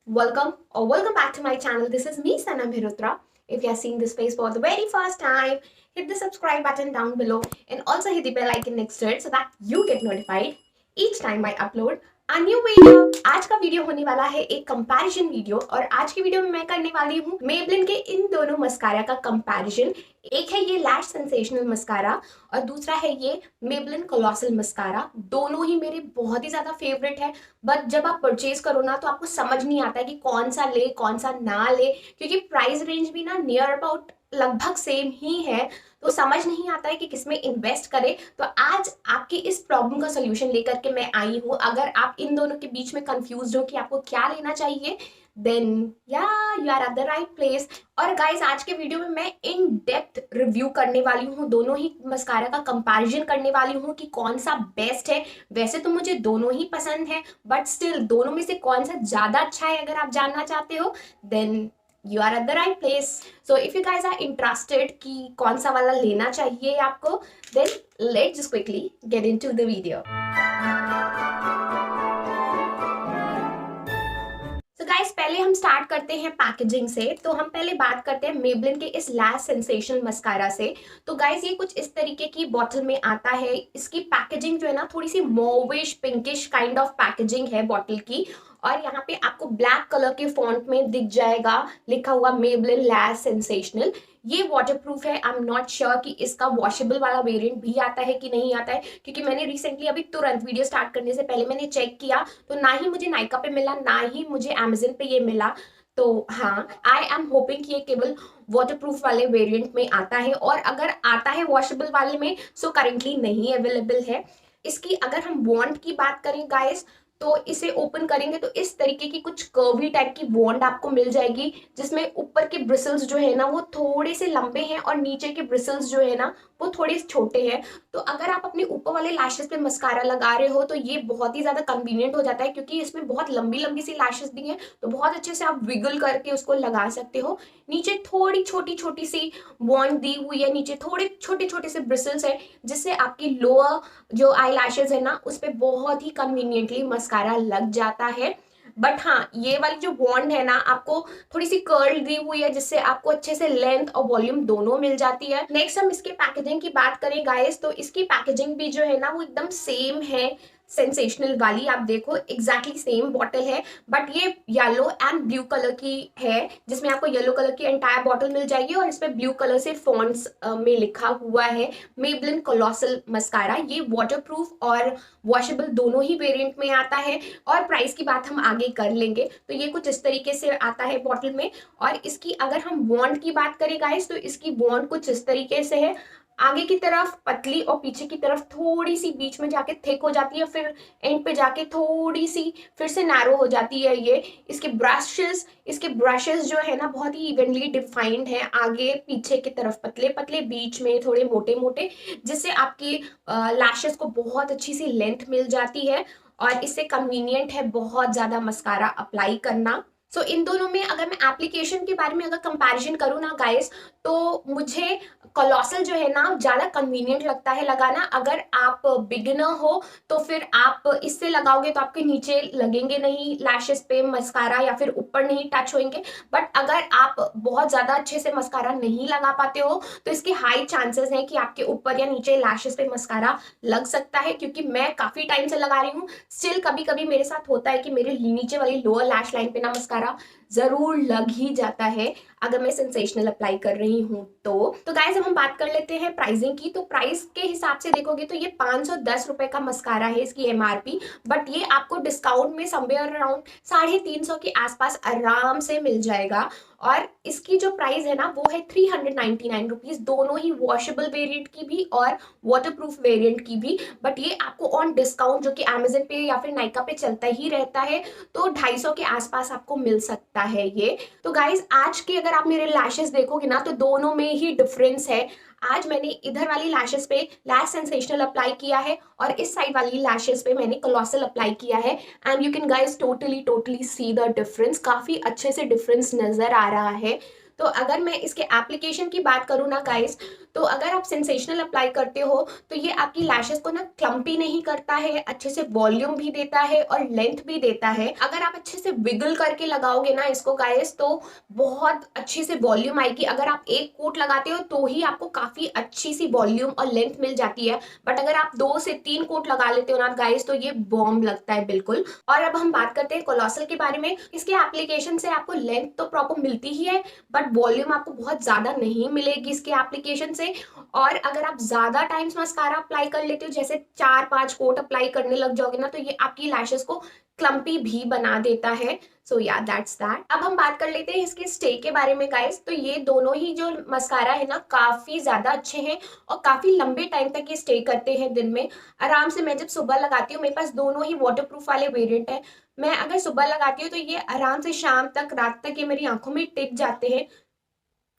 welcome back to my channel. This is me, Sana Bhirutra. If you are seeing this face for the very first time, hit the subscribe button down below and also hit the bell icon next to it so that you get notified each time I upload a new video. आज का video होने वाला है एक comparison video और आज की video में मैं करने वाली हूँ मेबलिन के इन दोनों मस्कारा का कंपैरिजन। एक है ये लैश सेंसेशनल मस्कारा और दूसरा है ये मेबलिन कोलोसल मस्कारा। दोनों ही मेरे बहुत ही ज्यादा फेवरेट है, बट जब आप परचेज करो ना तो आपको समझ नहीं आता है कि कौन सा ले कौन सा ना ले, क्योंकि प्राइस रेंज भी ना नियर अबाउट लगभग सेम ही है, तो समझ नहीं आता है कि किसमें इन्वेस्ट करें। तो आज आपकी इस प्रॉब्लम का सोल्यूशन लेकर के मैं आई हूँ। अगर आप इन दोनों के बीच में कंफ्यूज हो कि आपको क्या लेना चाहिए, देन या you are at the right place. और गाइज आज के वीडियो में मैं इन डेप्थ रिव्यू करने वाली हूँ, दोनों ही मस्कारा का कंपैरिजन करने वाली हूँ कि कौन सा बेस्ट है। वैसे तो मुझे दोनों ही पसंद है, बट स्टिल दोनों में से कौन सा ज्यादा अच्छा है अगर आप जानना चाहते हो, then you are at the right place. So if you guys are interested कि कौन सा वाला लेना चाहिए आपको, then let's just quickly get into the video. तो गाइस पहले हम स्टार्ट करते हैं पैकेजिंग से। तो हम पहले बात करते हैं मेबलिन के इस लैश सेंसेशनल मस्कारा से। तो गाइस ये कुछ इस तरीके की बॉटल में आता है। इसकी पैकेजिंग जो है ना थोड़ी सी mauvish pinkish kind of packaging है बॉटल की, और यहाँ पे आपको ब्लैक कलर के फॉन्ट में दिख जाएगा लिखा हुआ मेबलिन लैश सेंसेशनल। ये वाटरप्रूफ है। आई एम नॉट श्योर कि इसका वॉशेबल वाला वेरिएंट भी आता है कि नहीं आता है, क्योंकि मैंने रिसेंटली अभी तुरंत वीडियो स्टार्ट करने से पहले मैंने चेक किया तो ना ही मुझे नायका पे मिला ना ही मुझे अमेजन पे ये मिला। तो हाँ, आई एम होपिंग कि ये केवल वाटरप्रूफ वाले वेरिएंट में आता है, और अगर आता है वॉशेबल वाले में सो करेंटली नहीं अवेलेबल है। इसकी अगर हम वॉन्ट की बात करें गाइस, तो इसे ओपन करेंगे तो इस तरीके की कुछ कर्वी टाइप की वॉन्ड आपको मिल जाएगी, जिसमें ऊपर के ब्रिसल्स जो है ना वो थोड़े से लंबे हैं और नीचे के ब्रिसल्स जो है ना वो थोड़े छोटे हैं। तो अगर आप अपने ऊपर वाले लैशेस पे मस्कारा लगा रहे हो तो ये बहुत ही ज्यादा कन्वीनियंट हो जाता है, क्योंकि इसमें बहुत लंबी लंबी सी लैशेस भी हैं, तो बहुत अच्छे से आप विगल करके उसको लगा सकते हो। नीचे थोड़ी छोटी छोटी सी वॉन्ड दी हुई है, नीचे थोड़े छोटे छोटे से ब्रिसल्स है, जिससे आपकी लोअर जो आई लैशेज है ना उस पर बहुत ही कन्वीनियंटली मस्कारा लग जाता है। बट हाँ, ये वाली जो वॉन्ड है ना आपको थोड़ी सी कर्ल दी हुई है, जिससे आपको अच्छे से लेंथ और वॉल्यूम दोनों मिल जाती है। नेक्स्ट हम इसके पैकेजिंग की बात करें गाइस, तो इसकी पैकेजिंग भी जो है ना वो एकदम सेम है सेंसेशनल वाली। आप देखो एग्जैक्टली सेम बॉटल है, बट ये येलो एंड ब्लू कलर की है, जिसमें आपको येलो कलर की एंटायर बॉटल मिल जाएगी और इस पे ब्लू कलर से फॉन्ट्स में लिखा हुआ है मेबलिन कोलोसल मस्कारा। ये वाटरप्रूफ और वॉशेबल दोनों ही वेरिएंट में आता है, और प्राइस की बात हम आगे कर लेंगे। तो ये कुछ इस तरीके से आता है बॉटल में। और इसकी अगर हम वॉन्ड की बात करें गाइस, तो इसकी वॉन्ड कुछ इस तरीके से है, आगे की तरफ पतली और पीछे की तरफ थोड़ी सी बीच में जाके थिक हो जाती है, फिर एंड पे जाके थोड़ी सी फिर से नैरो हो जाती है। ये इसके ब्रशेस जो है ना बहुत ही इवनली डिफाइंड है, आगे पीछे की तरफ पतले पतले, बीच में थोड़े मोटे मोटे, जिससे आपकी लैशेस को बहुत अच्छी सी लेंथ मिल जाती है, और इससे कन्वीनियंट है बहुत ज्यादा मस्कारा अप्लाई करना। सो इन दोनों में अगर मैं एप्लीकेशन के बारे में अगर कंपैरिजन करूँ ना गाइस, तो मुझे कोलोसल जो है ना ज़्यादा कन्वीनियंट लगता है लगाना। अगर आप बिगिनर हो तो फिर आप इससे लगाओगे तो आपके नीचे लगेंगे नहीं लैशेस पे मस्कारा, या फिर ऊपर नहीं टच होंगे। बट अगर आप बहुत ज़्यादा अच्छे से मस्कारा नहीं लगा पाते हो तो इसके हाई चांसेस हैं कि आपके ऊपर या नीचे लैशेस पे मस्कारा लग सकता है, क्योंकि मैं काफ़ी टाइम से लगा रही हूँ। स्टिल कभी कभी मेरे साथ होता है कि मेरे नीचे वाली लोअर लैश लाइन पे ना मस्कारा जरूर लग ही जाता है अगर मैं सेंसेशनल अप्लाई कर रही हूँ। तो गाइस अब हम बात कर लेते हैं प्राइसिंग की। तो प्राइस के हिसाब से देखोगे तो ये 510 रुपए का मस्कारा है इसकी एमआरपी, बट ये आपको डिस्काउंट में समवेयर अराउंड 350 के आसपास आराम से मिल जाएगा। और इसकी जो प्राइस है ना वो है 399 रुपीज, दोनों ही वॉशेबल वेरिएंट की भी और वाटरप्रूफ वेरिएंट की भी। बट ये आपको ऑन डिस्काउंट, जो कि अमेजन पे या फिर नायका पे चलता ही रहता है, तो 250 के आसपास आपको मिल सकता है ये। तो गाइज आज के अगर आप मेरे लैशेस देखोगे ना तो दोनों में ही डिफरेंस है। आज मैंने इधर वाली लैशेस पे लैश सेंसेशनल अप्लाई किया है और इस साइड वाली लैशेस पे मैंने कोलोसल अप्लाई किया है, and you can guys totally see the difference. काफी अच्छे से डिफरेंस नजर आ रहा है। तो अगर मैं इसके एप्लीकेशन की बात करूँ ना गाइस, तो अगर आप सेंसेशनल अप्लाई करते हो तो ये आपकी लैशेस को ना क्लम्पी नहीं करता है, अच्छे से वॉल्यूम भी देता है और लेंथ भी देता है। अगर आप अच्छे से विगल करके लगाओगे ना इसको गाइस, तो बहुत अच्छे से वॉल्यूम आएगी। अगर आप एक कोट लगाते हो तो ही आपको काफी अच्छी सी वॉल्यूम और लेंथ मिल जाती है, बट अगर आप 2 से 3 कोट लगा लेते हो ना गाइस, तो ये बॉम्ब लगता है बिल्कुल। और अब हम बात करते हैं कोलोसल के बारे में। इसके एप्लीकेशन से आपको लेंथ तो प्रॉपर मिलती ही है, बट वॉल्यूम आपको बहुत ज्यादा नहीं मिलेगी इसके एप्लीकेशन से। और अगर आप ज्यादा टाइम्स मस्कारा अप्लाई कर लेते हो, जैसे 4-5 कोट अप्लाई करने लग जाओगे ना, तो ये आपकी लैशेस को क्लम्पी भी बना देता है। सो या दैट्स दैट। अब हम बात कर लेते हैं इसके स्टे के बारे में गाइस। तो ये दोनों ही जो मस्कारा है ना काफी ज्यादा अच्छे हैं और काफी लंबे टाइम तक ये स्टे करते हैं दिन में आराम से। मैं जब सुबह लगाती हूँ, मेरे पास दोनों ही वाटरप्रूफ वाले वेरिएंट है, मैं अगर सुबह लगाती हूँ तो ये आराम से शाम तक, रात तक ये मेरी आंखों में टिक जाते हैं।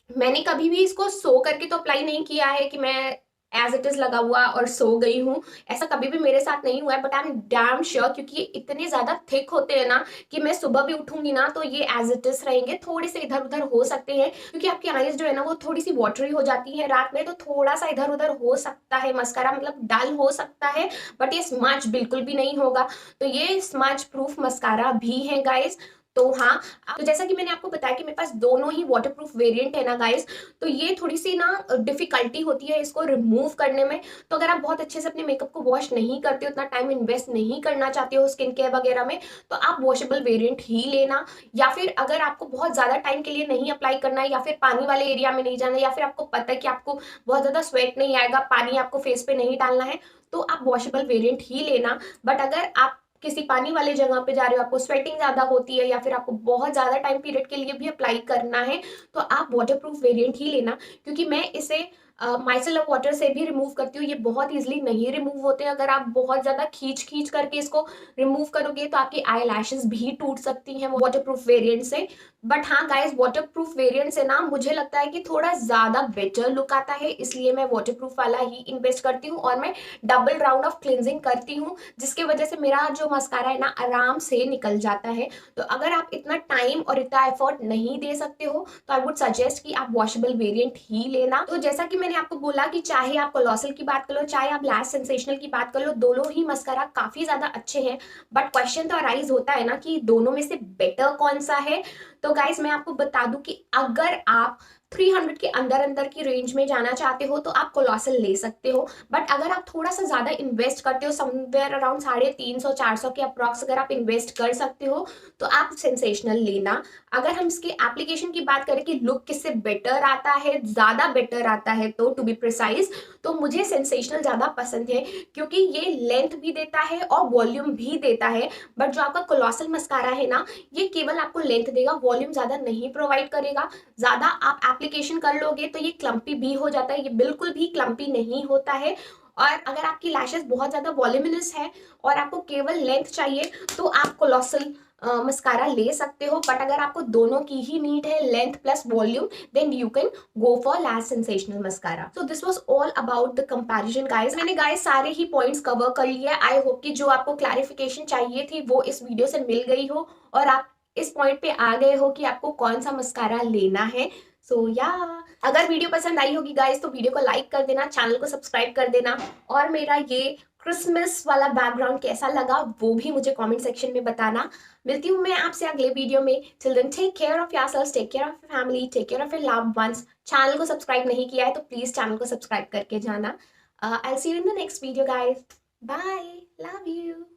मैंने कभी भी इसको सो करके तो अप्लाई नहीं किया है कि मैं एज इट इज लगा हुआ और सो गई हूँ, ऐसा कभी भी मेरे साथ नहीं हुआ है। But I am damn sure, क्योंकि ये इतने ज्यादा थिक होते हैं ना कि मैं सुबह भी उठूंगी ना तो ये एज इट इज रहेंगे। थोड़े से इधर उधर हो सकते हैं क्योंकि आपकी आईज जो है ना वो थोड़ी सी वाटरी हो जाती है रात में, तो थोड़ा सा इधर उधर हो सकता है मस्कारा, मतलब डल हो सकता है, बट ये स्मज बिल्कुल भी नहीं होगा। तो ये स्मज प्रूफ मस्कारा भी है गाइस। तो हाँ, तो जैसा कि मैंने आपको बताया कि मेरे पास दोनों ही वाटरप्रूफ वेरिएंट है ना गाइस, तो ये थोड़ी सी ना डिफिकल्टी होती है इसको रिमूव करने में। तो अगर आप बहुत अच्छे से अपने मेकअप को वॉश नहीं करते हो, उतना टाइम इन्वेस्ट नहीं करना चाहते हो स्किन केयर वगैरह में, तो आप वॉशेबल वेरिएंट ही लेना। या फिर अगर आपको बहुत ज्यादा टाइम के लिए नहीं अप्लाई करना है, या फिर पानी वाले एरिया में नहीं जाना है, या फिर आपको पता है कि आपको बहुत ज्यादा स्वेट नहीं आएगा, पानी आपको फेस पे नहीं डालना है, तो आप वॉशेबल वेरिएंट ही लेना। बट अगर आप किसी पानी वाले जगह पे जा रहे हो, आपको स्वेटिंग ज्यादा होती है, या फिर आपको बहुत ज्यादा टाइम पीरियड के लिए भी अप्लाई करना है, तो आप वाटरप्रूफ वेरिएंट ही लेना। क्योंकि मैं इसे माइसेलर वाटर से भी रिमूव करती हूँ, ये बहुत इजीली नहीं रिमूव होते। अगर आप बहुत ज्यादा खींच खींच करके इसको रिमूव करोगे तो आपकी आई लैशेस भी टूट सकती हैं वाटरप्रूफ वेरिएंट से। बट हाँ गाइस, वाटरप्रूफ वेरिएंट से ना मुझे लगता है कि थोड़ा ज्यादा बेटर लुक आता है, इसलिए मैं वाटरप्रूफ वाला ही इन्वेस्ट करती हूँ और मैं डबल राउंड ऑफ क्लिनजिंग करती हूँ, जिसके वजह से मेरा जो मस्कारा है ना आराम से निकल जाता है। तो अगर आप इतना टाइम और इतना एफर्ट नहीं दे सकते हो तो आई वुड सजेस्ट कि आप वॉशेबल वेरिएंट ही लेना। तो जैसा कि मैंने आपको बोला कि चाहे आप कोलोसल की बात कर लो, चाहे आप लैश सेंसेशनल की बात कर लो, दोनों ही मस्कारा काफी ज्यादा अच्छे हैं। बट क्वेश्चन तो अराइज होता है ना कि दोनों में से बेटर कौन सा है। तो गाइस मैं आपको बता दूं कि अगर आप 300 के अंदर अंदर की रेंज में जाना चाहते हो तो आप कोलोसल ले सकते हो। बट अगर आप थोड़ा सा ज्यादा इन्वेस्ट करते हो, समवेयर अराउंड 350-400 के अप्रॉक्स अगर आप इन्वेस्ट कर सकते हो, तो आप सेंसेशनल लेना। अगर हम इसके एप्लीकेशन की बात करें कि लुक किससे बेटर आता है, ज्यादा बेटर आता है, तो टू बी प्रिसाइज तो मुझे सेंसेशनल ज्यादा पसंद है, क्योंकि ये लेंथ भी देता है और वॉल्यूम भी देता है। बट जो आपका कोलोसल मस्कारा है ना, ये केवल आपको लेंथ देगा, वॉल्यूम ज्यादा नहीं प्रोवाइड करेगा। ज्यादा आप एप्लीकेशन कर लोगे तो ये क्लम्पी भी हो जाता है, ये बिल्कुल भी क्लम्पी नहीं होता है। और अगर आपकी लैशेस बहुत ज्यादा वॉल्यूमिनस है और आपको केवल लेंथ चाहिए, तो आप कोलोसल मस्कारा ले सकते हो। बट अगर आपको दोनों की ही नीड है, length plus volume, then you can go for lash sensational mascara. So this was all about the comparison guys. मैंने गाइस सारे ही पॉइंट्स कवर कर लिया। आई होप कि जो आपको क्लैरिफिकेशन चाहिए थी वो इस वीडियो से मिल गई हो और आप इस पॉइंट पे आ गए हो कि आपको कौन सा मस्कारा लेना है। सो या अगर वीडियो पसंद आई होगी गाइस तो वीडियो को लाइक कर देना, चैनल को सब्सक्राइब कर देना, और मेरा ये क्रिसमस वाला बैकग्राउंड कैसा लगा वो भी मुझे कमेंट सेक्शन में बताना। मिलती हूँ मैं आपसे अगले वीडियो में। Till then take care of yourselves, take care of your family, take care of your loved ones. Channel को सब्सक्राइब नहीं किया है तो प्लीज चैनल को सब्सक्राइब करके जाना। I will see you in the next video guys. Bye, love you.